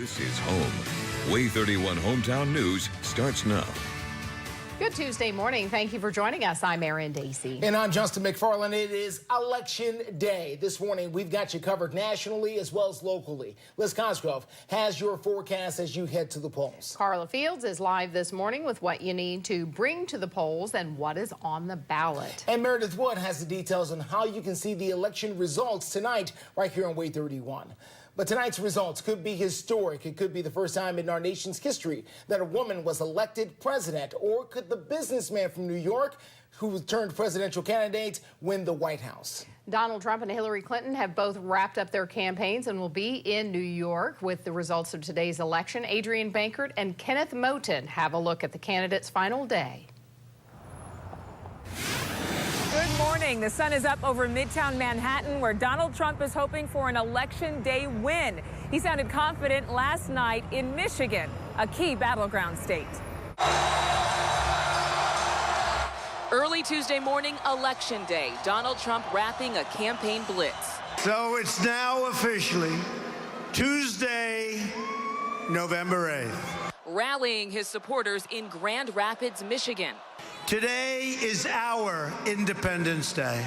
This is home. WAAY 31 Hometown News starts now. Good Tuesday morning. Thank you for joining us. I'm Erin Dacey. And I'm Justin McFarland. It is Election Day. This morning, we've got you covered nationally as well as locally. Liz Cosgrove has your forecast as you head to the polls. Carla Fields is live this morning with what you need to bring to the polls and what is on the ballot. And Meredith Wood has the details on how you can see the election results tonight right here on WAAY 31. But tonight's results could be historic. It could be the first time in our nation's history that a woman was elected president. Or could the businessman from New York who turned presidential candidate win the White House? Donald Trump and Hillary Clinton have both wrapped up their campaigns and will be in New York with the results of today's election. Adrian Bankert and Kenneth Moten have a look at the candidates' final day. Good morning. The sun is up over Midtown Manhattan, where Donald Trump is hoping for an Election Day win. He sounded confident last night in Michigan, a key battleground state. Early Tuesday morning, Election Day. Donald Trump wrapping a campaign blitz. So it's now officially Tuesday, November 8th. Rallying his supporters in Grand Rapids, Michigan. Today is our Independence Day.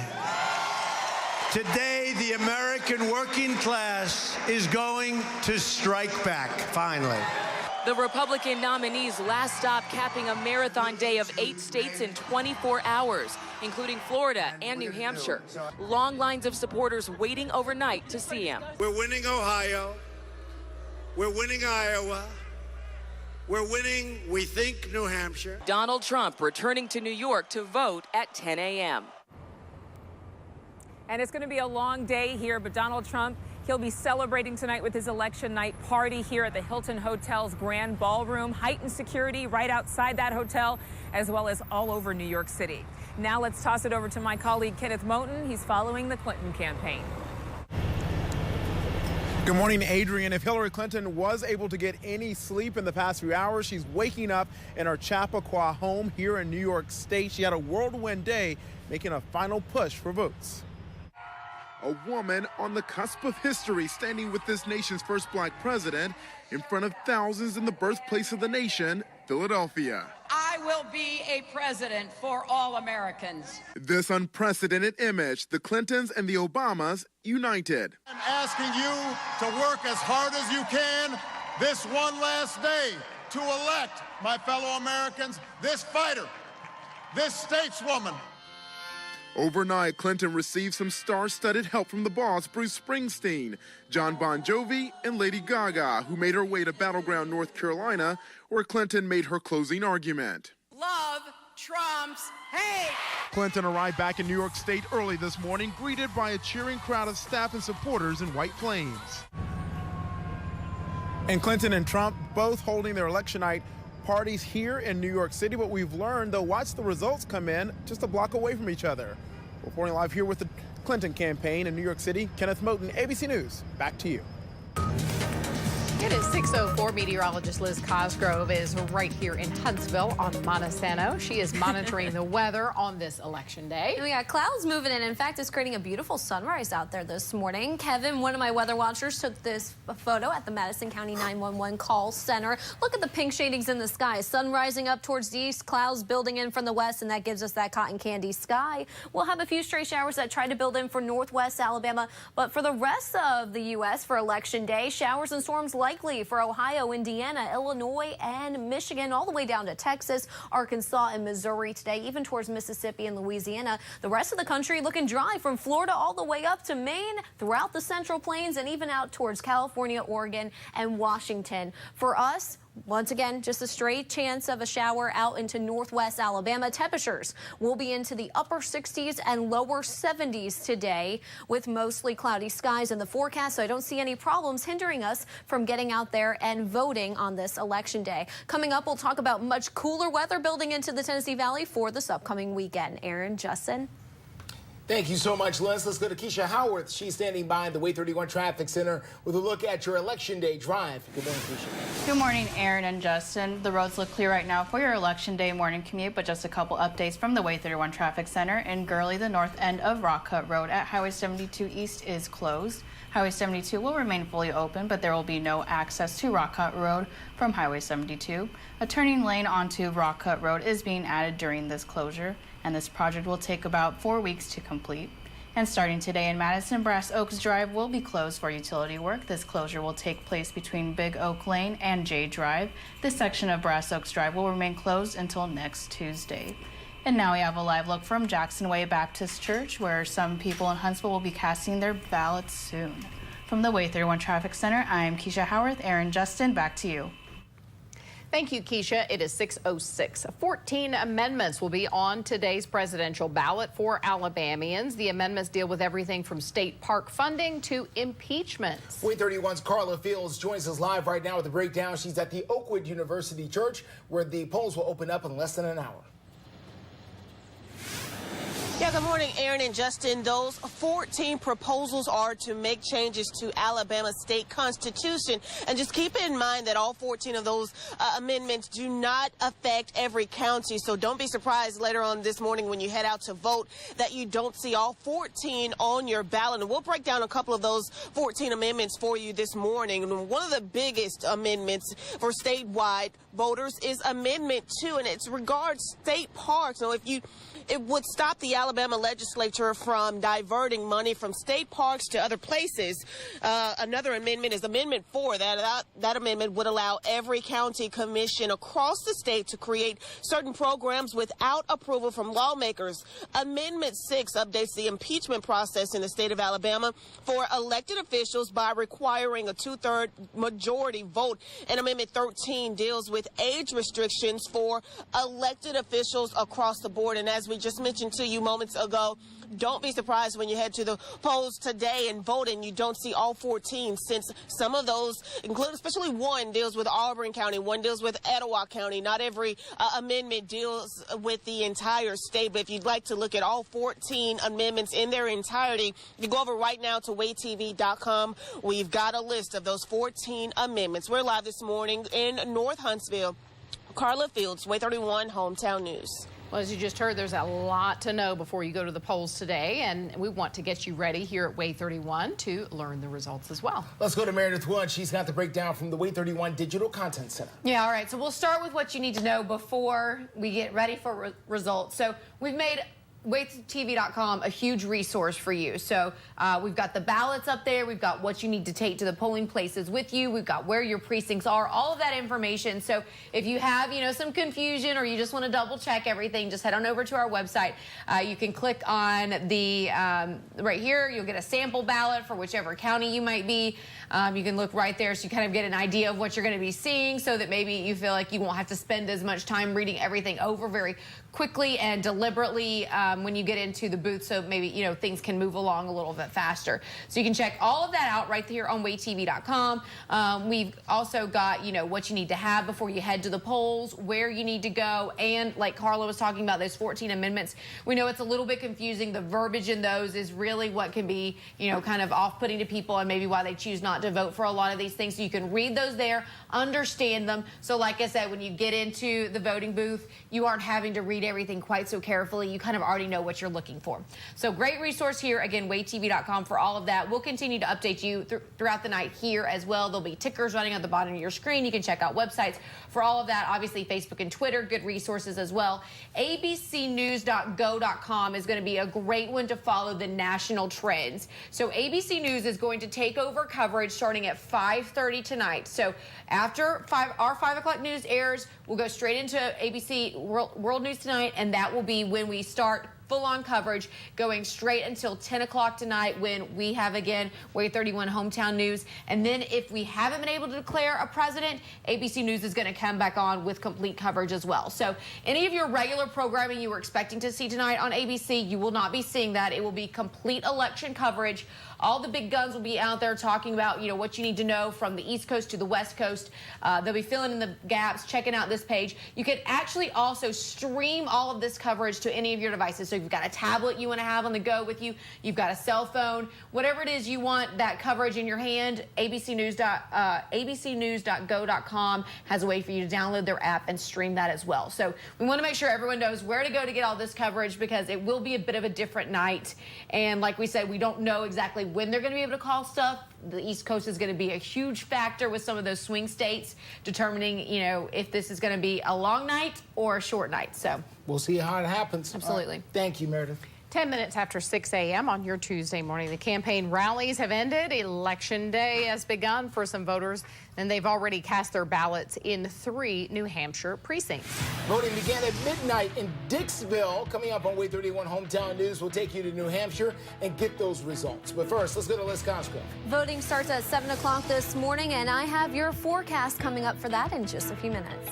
Today, the American working class is going to strike back, finally. The Republican nominee's last stop capping a marathon day of 8 states in 24 hours, including Florida and New Hampshire. Long lines of supporters waiting overnight to see him. We're winning Ohio. We're winning Iowa. We're winning, we think, New Hampshire. Donald Trump returning to New York to vote at 10 a.m. And it's going to be a long day here, but Donald Trump, he'll be celebrating tonight with his election night party here at the Hilton Hotel's Grand Ballroom. Heightened security right outside that hotel, as well as all over New York City. Now let's toss it over to my colleague Kenneth Moten. He's following the Clinton campaign. Good morning, Adrian. If Hillary Clinton was able to get any sleep in the past few hours, she's waking up in her Chappaqua home here in New York State. She had a whirlwind day, making a final push for votes. A woman on the cusp of history, standing with this nation's first black president in front of thousands in the birthplace of the nation, Philadelphia. I will be a president for all Americans. This unprecedented image, the Clintons and the Obamas united. I'm asking you to work as hard as you can this one last day to elect, my fellow Americans, this fighter, this stateswoman. Overnight, Clinton received some star-studded help from the boss, Bruce Springsteen, John Bon Jovi, and Lady Gaga, who made her way to battleground North Carolina, where Clinton made her closing argument. Love trumps hate. Clinton arrived back in New York State early this morning, greeted by a cheering crowd of staff and supporters in white flames. And Clinton and Trump both holding their election night parties here in New York City. But we've learned they'll watch the results come in just a block away from each other. Reporting live here with the Clinton campaign in New York City, Kenneth Moten, ABC News. Back to you. It is 6:04. Meteorologist Liz Cosgrove is right here in Huntsville on Montesano. She is monitoring the weather on this election day. We got clouds moving in. In fact, it's creating a beautiful sunrise out there this morning. Kevin, one of my weather watchers, took this photo at the Madison County 911 call center. Look at the pink shadings in the sky. Sun rising up towards the east, clouds building in from the west, and that gives us that cotton candy sky. We'll have a few stray showers that try to build in for northwest Alabama, but for the rest of the U.S. for election day, showers and storms likely for Ohio, Indiana, Illinois, and Michigan, all the way down to Texas, Arkansas, and Missouri today, even towards Mississippi and Louisiana. The rest of the country looking dry from Florida all the way up to Maine, throughout the Central Plains, and even out towards California, Oregon, and Washington. For us, once again, just a straight chance of a shower out into northwest Alabama. Temperatures will be into the upper 60s and lower 70s today, with mostly cloudy skies in the forecast, so I don't see any problems hindering us from getting out there and voting on this election day. Coming up, we'll talk about much cooler weather building into the Tennessee Valley for this upcoming weekend. Aaron, Justin. Thank you so much, Liz. Let's go to Keisha Howarth. She's standing by in the WAAY 31 Traffic Center with a look at your Election Day drive. Good morning, Keisha. Good morning, Aaron and Justin. The roads look clear right now for your Election Day morning commute, but just a couple updates from the WAAY 31 Traffic Center. In Gurley, the north end of Rock Cut Road at Highway 72 East is closed. Highway 72 will remain fully open, but there will be no access to Rock Cut Road from Highway 72. A turning lane onto Rock Cut Road is being added during this closure, and this project will take about 4 weeks to complete. And starting today in Madison, Brass Oaks Drive will be closed for utility work. This closure will take place between Big Oak Lane and J Drive. This section of Brass Oaks Drive will remain closed until next Tuesday. And now we have a live look from Jackson Way Baptist Church, where some people in Huntsville will be casting their ballots soon. From the WAAY 31 Traffic Center, I'm Keisha Howarth. Aaron, Justin, back to you. Thank you, Keisha. It is 6:06. 14 amendments will be on today's presidential ballot for Alabamians. The amendments deal with everything from state park funding to impeachments. WAAY 31's Carla Fields joins us live right now with a breakdown. She's at the Oakwood University Church, where the polls will open up in less than an hour. Yeah, good morning, Aaron and Justin. Those 14 proposals are to make changes to Alabama's state constitution. And just keep in mind that all 14 of those amendments do not affect every county. So don't be surprised later on this morning when you head out to vote that you don't see all 14 on your ballot. And we'll break down a couple of those 14 amendments for you this morning. And one of the biggest amendments for statewide voters is Amendment 2, and it regards state parks. Now, it would stop the Alabama legislature from diverting money from state parks to other places. Another amendment is Amendment 4. That amendment would allow every county commission across the state to create certain programs without approval from lawmakers. Amendment 6 updates the impeachment process in the state of Alabama for elected officials by requiring a 2/3 majority vote. And Amendment 13 deals with age restrictions for elected officials across the board. And as we just mentioned to you moments ago, don't be surprised when you head to the polls today and vote and you don't see all 14, since some of those include, especially one deals with Auburn County, one deals with Etowah County. Not every amendment deals with the entire state, but if you'd like to look at all 14 amendments in their entirety, you go over right now to WAAYTV.com. We've got a list of those 14 amendments. We're live this morning in North Huntsville. Carla Fields, WAAY 31 Hometown News. Well, as you just heard, there's a lot to know before you go to the polls today, and we want to get you ready here at WAAY 31 to learn the results as well. Let's go to Meredith Wood. She's got the breakdown from the WAAY 31 Digital Content Center. Yeah, all right. So we'll start with what you need to know before we get ready for results. So we've made WAAYTV.com a huge resource for you. So we've got the ballots up there. We've got what you need to take to the polling places with you. We've got where your precincts are, all of that information. So if you have, some confusion or you just want to double check everything, just head on over to our website. You can click on the right here. You'll get a sample ballot for whichever county you might be. You can look right there so you kind of get an idea of what you're going to be seeing, so that maybe you feel like you won't have to spend as much time reading everything over very quickly and deliberately when you get into the booth, so maybe things can move along a little bit faster. So you can check all of that out right here on WAAYTV.com. We've also got what you need to have before you head to the polls, where you need to go, and like Carla was talking about, those 14 amendments. We know it's a little bit confusing. The verbiage in those is really what can be kind of off-putting to people, and maybe why they choose not to vote for a lot of these things. So you can read those there, understand them. So like I said, when you get into the voting booth, you aren't having to read everything quite so carefully. You kind of already know what you're looking for. So great resource here. Again, WAAYTV.com for all of that. We'll continue to update you throughout the night here as well. There'll be tickers running at the bottom of your screen. You can check out websites for all of that. Obviously, Facebook and Twitter, good resources as well. abcnews.go.com is going to be a great one to follow the national trends. So ABC News is going to take over coverage starting at 5:30 tonight. So after our 5 o'clock news airs, we'll go straight into ABC World News Tonight, and that will be when we start full-on coverage going straight until 10 o'clock tonight, when we have, again, WAAY 31 Hometown News. And then if we haven't been able to declare a president, ABC News is going to come back on with complete coverage as well. So any of your regular programming you were expecting to see tonight on ABC, you will not be seeing that. It will be complete election coverage. All the big guns will be out there talking about, what you need to know from the East Coast to the West Coast. They'll be filling in the gaps, checking out this page. You can actually also stream all of this coverage to any of your devices. So if you've got a tablet you want to have on the go with you, you've got a cell phone, whatever it is you want that coverage in your hand, abcnews.go.com has a way for you to download their app and stream that as well. So we want to make sure everyone knows where to go to get all this coverage, because it will be a bit of a different night. And like we said, we don't know exactly when they're going to be able to call stuff. The East Coast is going to be a huge factor with some of those swing states determining, you know, if this is going to be a long night or a short night. So we'll see how it happens. Absolutely. Thank you, Meredith. 10 minutes after 6 a.m. on your Tuesday morning, the campaign rallies have ended. Election day has begun for some voters, and they've already cast their ballots in 3 New Hampshire precincts. Voting began at midnight in Dixville. Coming up on WAAY 31 Hometown News, we'll take you to New Hampshire and get those results. But first, let's go to Liz Costco. Voting starts at 7 o'clock this morning, and I have your forecast coming up for that in just a few minutes.